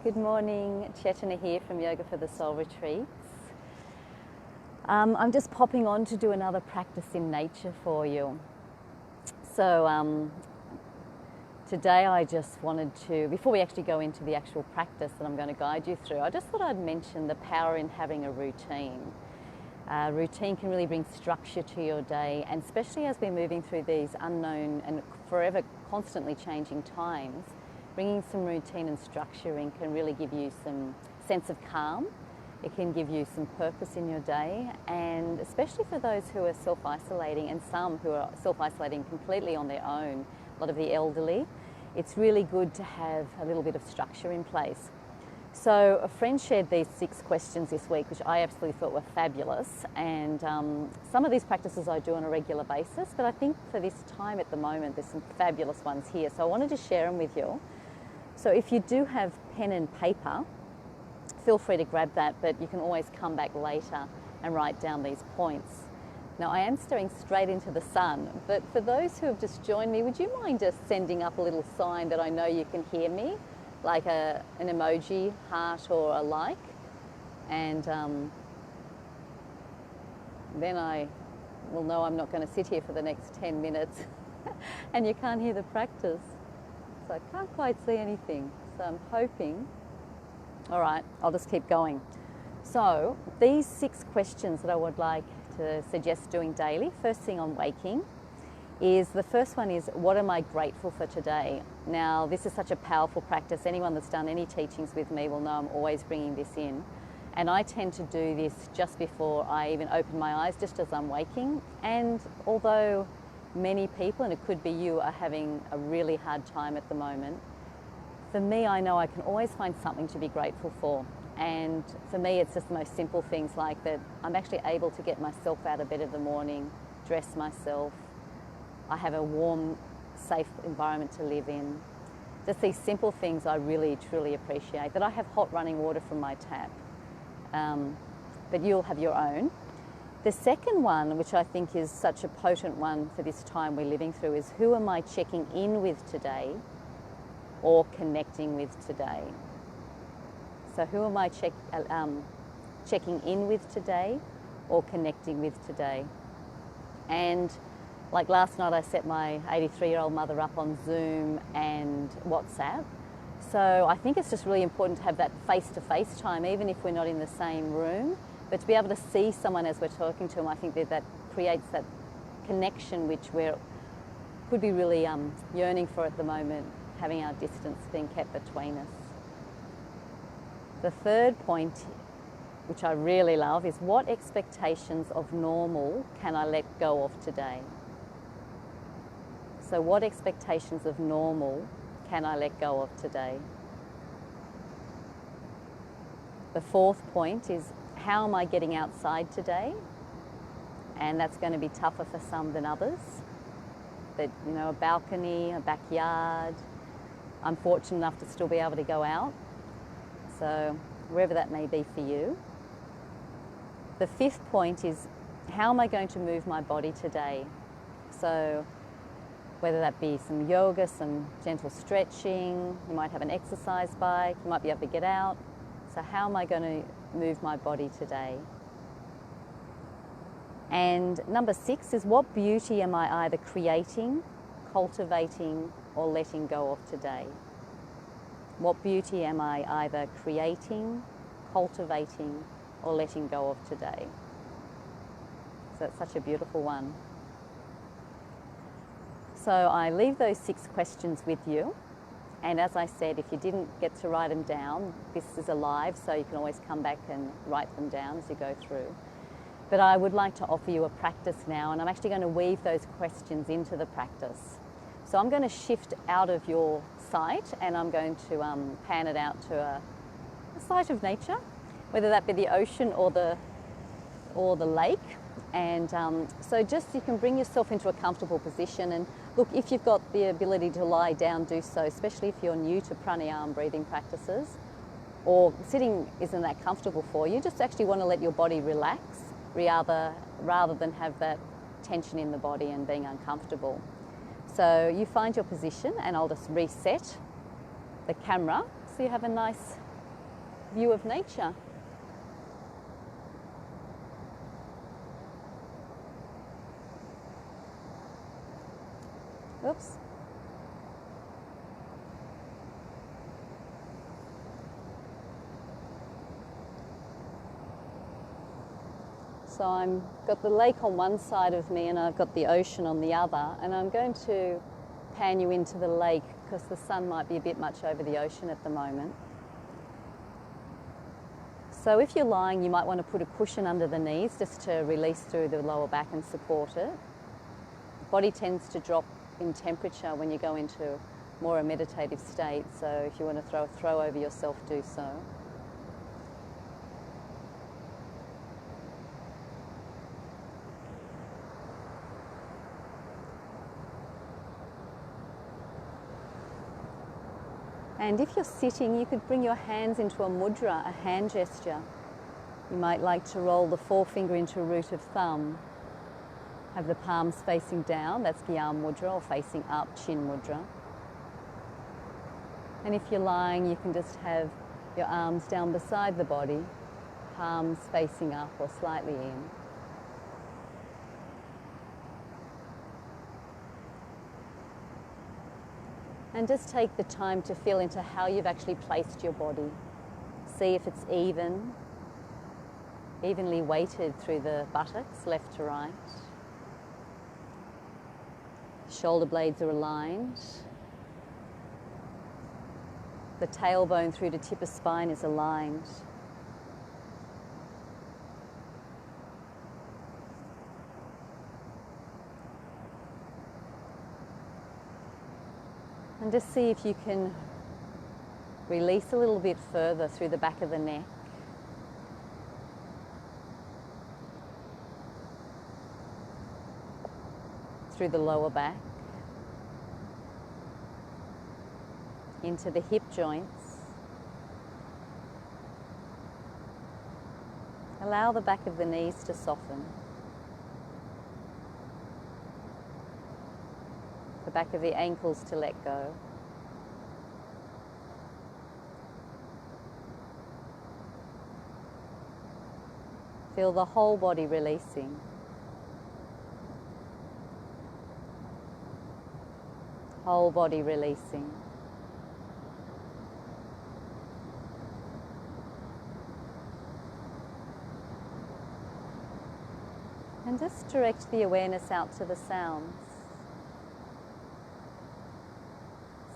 Good morning, Chetana here from Yoga for the Soul Retreats. I'm just popping on to do another practice in nature for you. So today I just wanted to, before we actually go into the actual practice that I'm going to guide you through, I just thought I'd mention the power in having a routine. Routine can really bring structure to your day, and especially as we're moving through these unknown and forever constantly changing times, bringing some routine and structure in can really give you some sense of calm. It can give you some purpose in your day, and especially for those who are self-isolating and some who are self-isolating completely on their own, a lot of the elderly, it's really good to have a little bit of structure in place. So a friend shared these 6 questions this week, which I absolutely thought were fabulous, and some of these practices I do on a regular basis, but I think for this time at the moment there's some fabulous ones here, so I wanted to share them with you. So if you do have pen and paper, feel free to grab that, but you can always come back later and write down these points. Now I am staring straight into the sun, but for those who have just joined me, would you mind just sending up a little sign that I know you can hear me, like an emoji, heart or a like, and then I will know I'm not going to sit here for the next 10 minutes and you can't hear the practice. So I can't quite see anything, so I'm hoping. All right, I'll just keep going. So these 6 questions that I would like to suggest doing daily, first thing on waking, is the first one is, what am I grateful for today? Now this is such a powerful practice. Anyone that's done any teachings with me will know I'm always bringing this in. And I tend to do this just before I even open my eyes, just as I'm waking. And although many people, and it could be you, are having a really hard time at the moment, for me, I know I can always find something to be grateful for. And for me, it's just the most simple things like that I'm actually able to get myself out of bed in the morning, dress myself, I have a warm, safe environment to live in. Just these simple things I really, truly appreciate. That I have hot running water from my tap, but you'll have your own. The second one, which I think is such a potent one for this time we're living through, is who am I checking in with today or connecting with today? So who am I checking in with today or connecting with today? And like last night, I set my 83-year-old mother up on Zoom and WhatsApp. So I think it's just really important to have that face-to-face time, even if we're not in the same room. But to be able to see someone as we're talking to them, I think that creates that connection which could be really yearning for at the moment, having our distance being kept between us. The third point, which I really love, is what expectations of normal can I let go of today? So what expectations of normal can I let go of today? The fourth point is, how am I getting outside today? And that's going to be tougher for some than others. But, you know, a balcony, a backyard. I'm fortunate enough to still be able to go out. So wherever that may be for you. The fifth point is, how am I going to move my body today? So whether that be some yoga, some gentle stretching, you might have an exercise bike, you might be able to get out. So how am I going to move my body today? And number 6 is, what beauty am I either creating, cultivating, or letting go of today? What beauty am I either creating, cultivating, or letting go of today? So it's such a beautiful one. So I leave those 6 questions with you. And as I said, if you didn't get to write them down, this is alive, so you can always come back and write them down as you go through. But I would like to offer you a practice now, and I'm actually going to weave those questions into the practice. So I'm going to shift out of your sight, and I'm going to pan it out to a sight of nature, whether that be the ocean or the lake. And so just you can bring yourself into a comfortable position, and look, if you've got the ability to lie down, do so, especially if you're new to pranayama breathing practices, or sitting isn't that comfortable for you. Just actually want to let your body relax rather than have that tension in the body and being uncomfortable. So you find your position, and I'll just reset the camera so you have a nice view of nature. Oops. So I've got the lake on one side of me and I've got the ocean on the other, and I'm going to pan you into the lake because the sun might be a bit much over the ocean at the moment. So if you're lying, you might want to put a cushion under the knees just to release through the lower back and support it. The body tends to drop in temperature when you go into more a meditative state, so if you want to throw over yourself, do so. And if you're sitting, you could bring your hands into a mudra, a hand gesture. You might like to roll the forefinger into a root of thumb. Have the palms facing down, that's the arm mudra, or facing up, chin mudra. And if you're lying, you can just have your arms down beside the body, palms facing up or slightly in. And just take the time to feel into how you've actually placed your body. See if it's evenly weighted through the buttocks, left to right. Shoulder blades are aligned. The tailbone through to tip of spine is aligned. And just see if you can release a little bit further through the back of the neck. Through the lower back. Into the hip joints. Allow the back of the knees to soften. The back of the ankles to let go. Feel the whole body releasing. Whole body releasing. And just direct the awareness out to the sounds.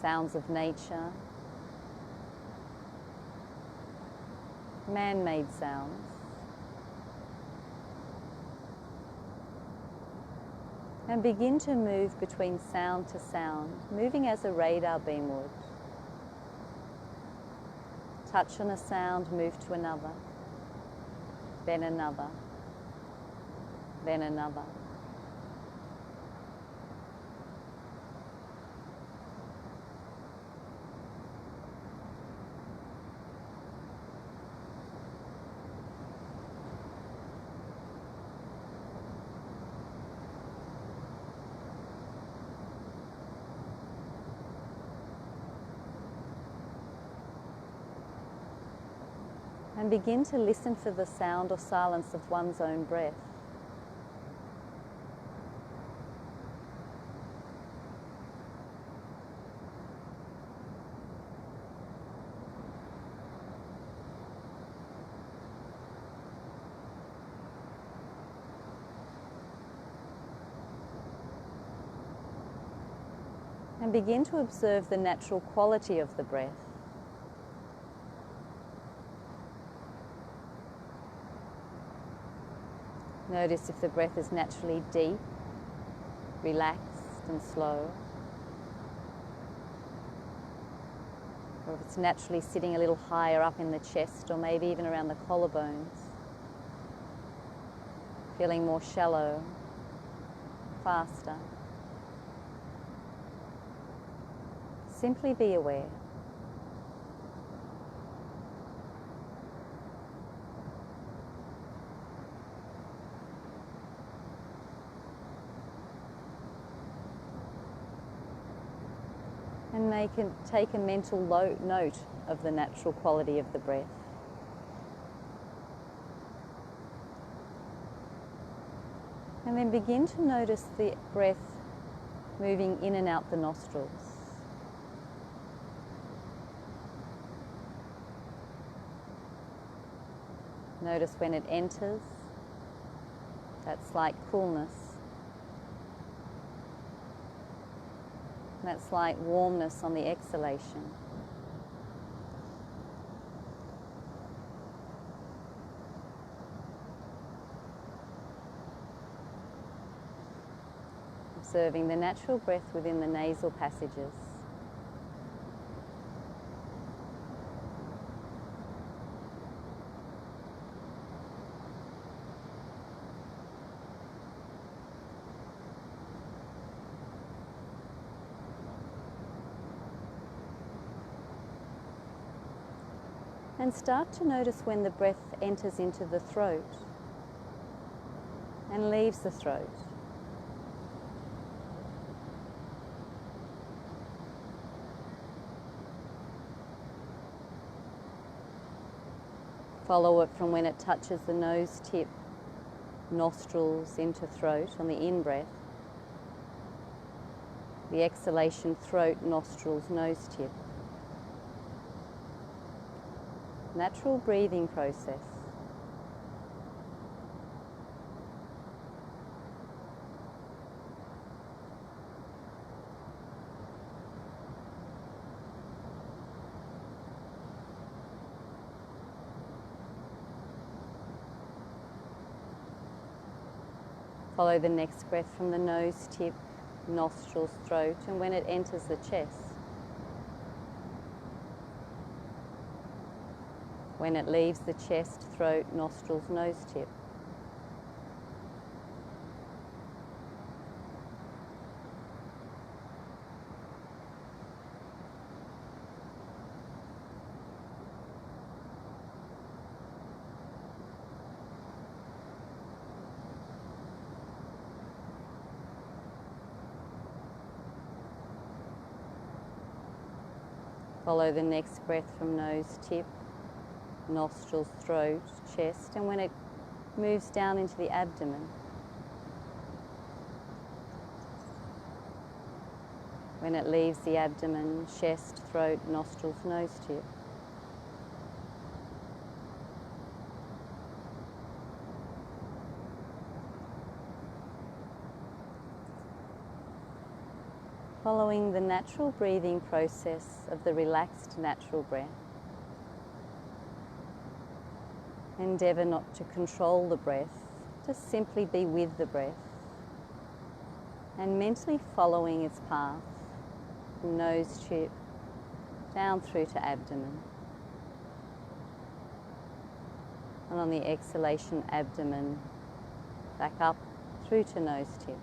Sounds of nature, man-made sounds. And begin to move between sound to sound, moving as a radar beam would. Touch on a sound, move to another, then another, then another. And begin to listen for the sound or silence of one's own breath. And begin to observe the natural quality of the breath. Notice if the breath is naturally deep, relaxed and slow, or if it's naturally sitting a little higher up in the chest or maybe even around the collarbones, feeling more shallow, faster. Simply be aware. And take a mental note of the natural quality of the breath. And then begin to notice the breath moving in and out the nostrils. Notice when it enters, that slight coolness, that slight warmness on the exhalation. Observing the natural breath within the nasal passages. And start to notice when the breath enters into the throat and leaves the throat. Follow it from when it touches the nose tip, nostrils into throat on the in-breath. The exhalation, throat, nostrils, nose tip. Natural breathing process. Follow the next breath from the nose tip, nostrils, throat, and when it enters the chest. When it leaves the chest, throat, nostrils, nose tip. Follow the next breath from nose tip, nostrils, throat, chest, and when it moves down into the abdomen. When it leaves the abdomen, chest, throat, nostrils, nose tip. Following the natural breathing process of the relaxed natural breath. Endeavour not to control the breath, just simply be with the breath and mentally following its path from nose tip down through to abdomen. And on the exhalation, abdomen back up through to nose tip.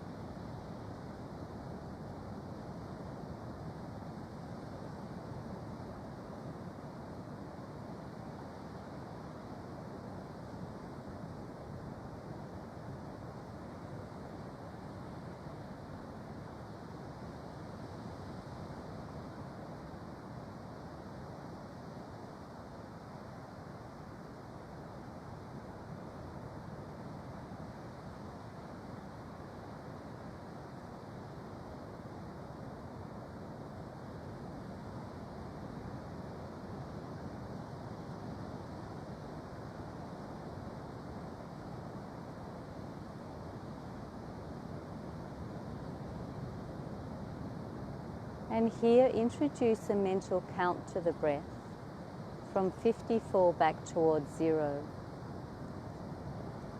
And here, introduce a mental count to the breath from 54 back towards 0.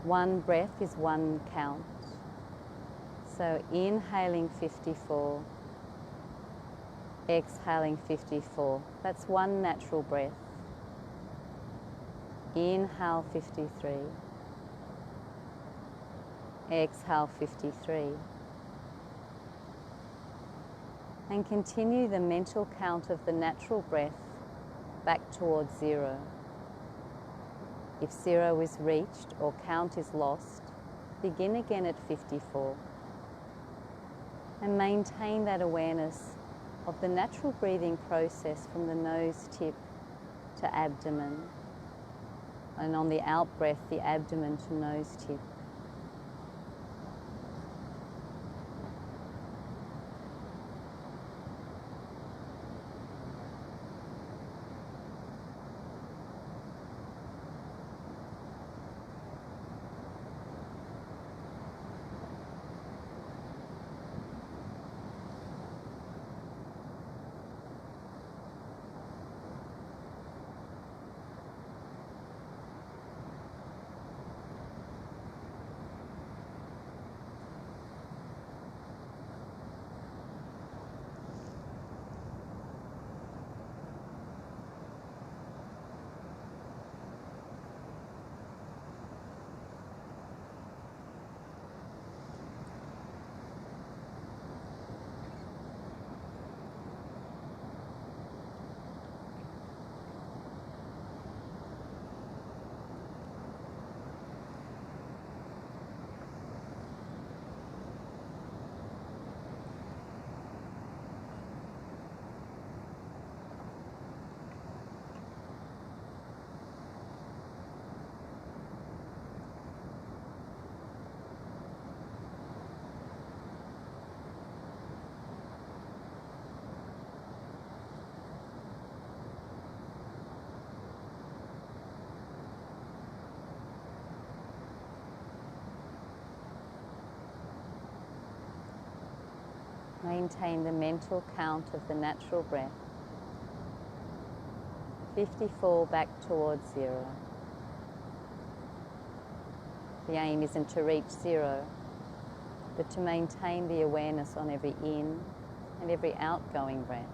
One breath is one count. So inhaling 54, exhaling 54. That's one natural breath. Inhale 53, exhale 53. And continue the mental count of the natural breath back towards 0. If 0 is reached or count is lost, begin again at 54. And maintain that awareness of the natural breathing process from the nose tip to abdomen. And on the out breath, the abdomen to nose tip. Maintain the mental count of the natural breath. 54 back towards 0. The aim isn't to reach 0, but to maintain the awareness on every in and every outgoing breath.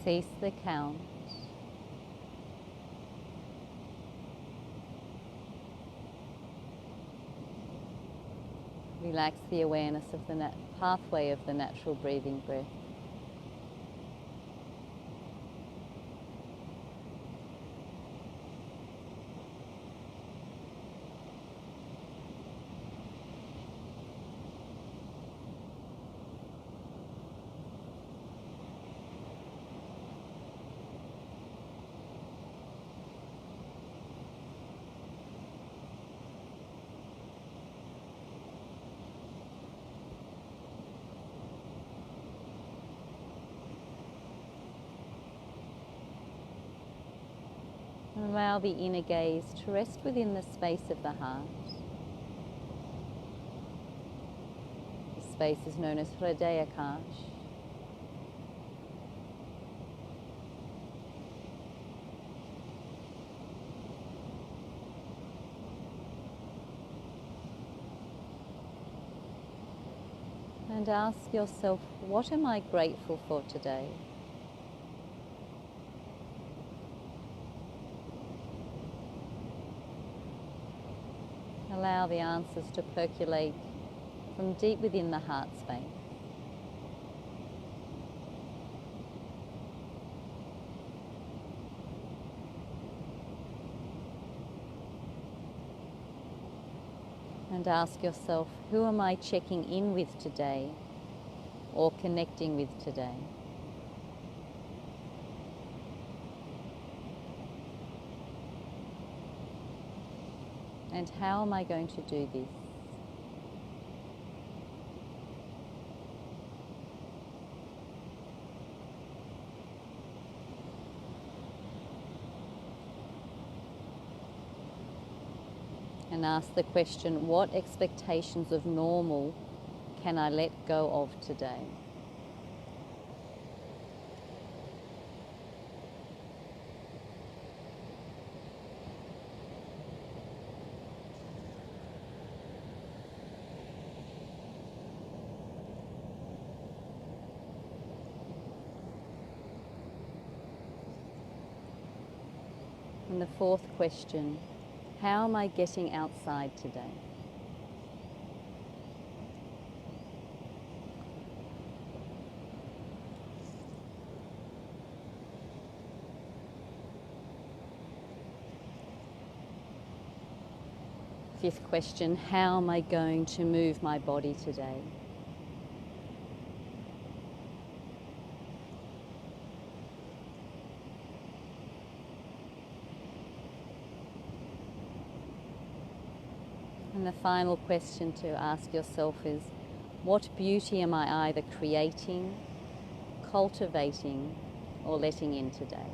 Cease the count. Relax the awareness of the pathway of the natural breathing breath. Allow the inner gaze to rest within the space of the heart. This space is known as Hridayakash. And ask yourself, what am I grateful for today? Allow the answers to percolate from deep within the heart space. And ask yourself, who am I checking in with today or connecting with today? And how am I going to do this? And ask the question, what expectations of normal can I let go of today? And the fourth question, how am I getting outside today? Fifth question, how am I going to move my body today? And the final question to ask yourself is, what beauty am I either creating, cultivating, or letting in today?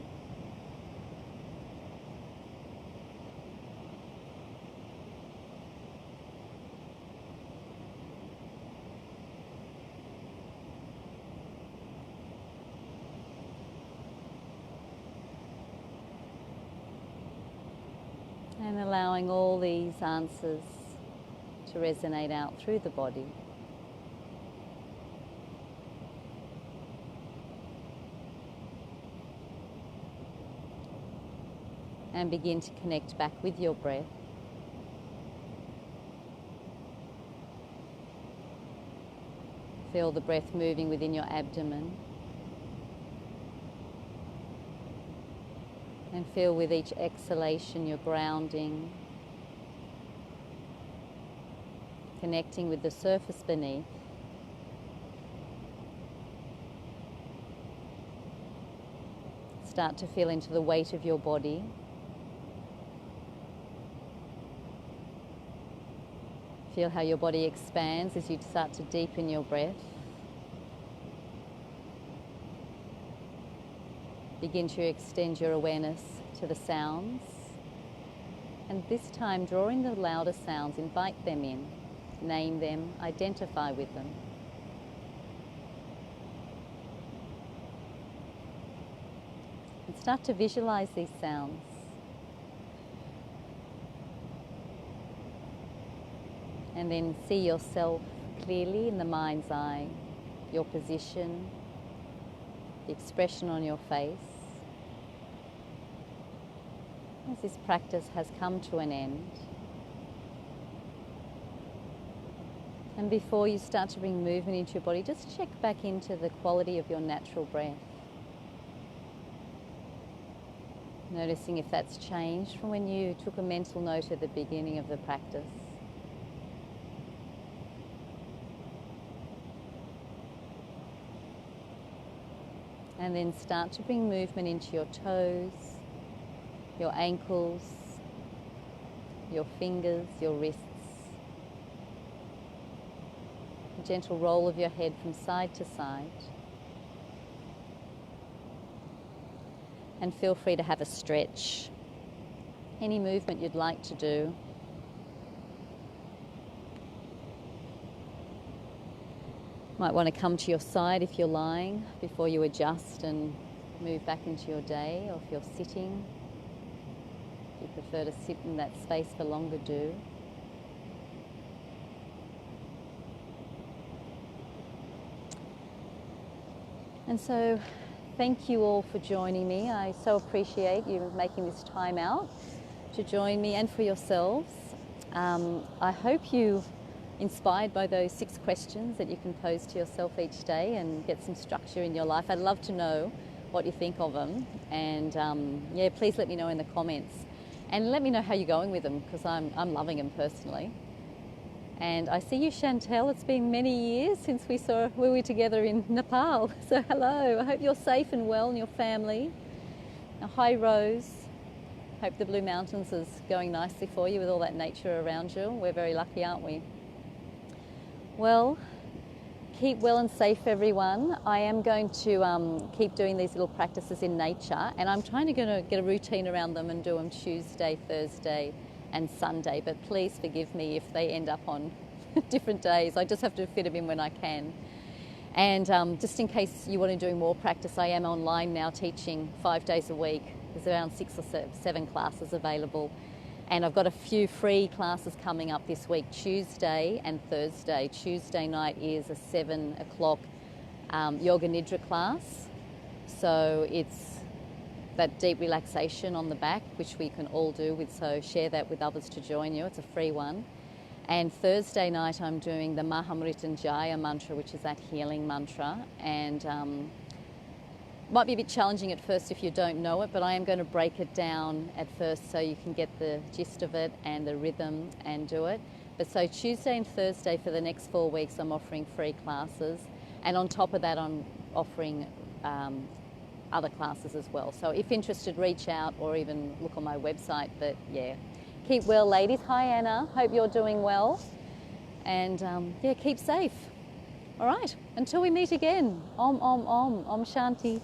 And allowing all these answers to resonate out through the body. And begin to connect back with your breath. Feel the breath moving within your abdomen. And feel with each exhalation you're grounding, connecting with the surface beneath. Start to feel into the weight of your body. Feel how your body expands as you start to deepen your breath. Begin to extend your awareness to the sounds. And this time, drawing the louder sounds, invite them in, name them, identify with them. And start to visualize these sounds. And then see yourself clearly in the mind's eye, your position, the expression on your face. As this practice has come to an end, and before you start to bring movement into your body, just check back into the quality of your natural breath. Noticing if that's changed from when you took a mental note at the beginning of the practice. And then start to bring movement into your toes, your ankles, your fingers, your wrists. A gentle roll of your head from side to side. And feel free to have a stretch. Any movement you'd like to do. Might want to come to your side if you're lying before you adjust and move back into your day, or if you're sitting, if you prefer to sit in that space for longer, do. And so, thank you all for joining me. I so appreciate you making this time out to join me and for yourselves. I hope you inspired by those 6 questions that you can pose to yourself each day and get some structure in your life. I'd love to know what you think of them, and yeah, please let me know in the comments, and let me know how you're going with them, because I'm loving them personally. And I see you, Chantel. It's been many years since we were together in Nepal, so hello. I hope you're safe and well and your family. Now, hi Rose. Hope the Blue Mountains is going nicely for you with all that nature around you. We're very lucky, aren't we? Well, keep well and safe, everyone. I am going to keep doing these little practices in nature, and I'm trying to get a routine around them and do them Tuesday, Thursday and Sunday, but please forgive me if they end up on different days. I just have to fit them in when I can. And just in case you want to do more practice, I am online now teaching 5 days a week. There's around 6 or 7 classes available. And I've got a few free classes coming up this week, Tuesday and Thursday. Tuesday night is a 7 o'clock Yoga Nidra class. So it's that deep relaxation on the back, which we can all do, so share that with others to join you. It's a free one. And Thursday night I'm doing the Mahamrityunjaya mantra, which is that healing mantra. And might be a bit challenging at first if you don't know it, but I am going to break it down at first so you can get the gist of it and the rhythm and do it. But so Tuesday and Thursday for the next 4 weeks I'm offering free classes, and on top of that I'm offering other classes as well. So if interested, reach out or even look on my website. But yeah, keep well, ladies. Hi Anna, hope you're doing well, and yeah, keep safe. All right, until we meet again. Om Om Om Om Shanti.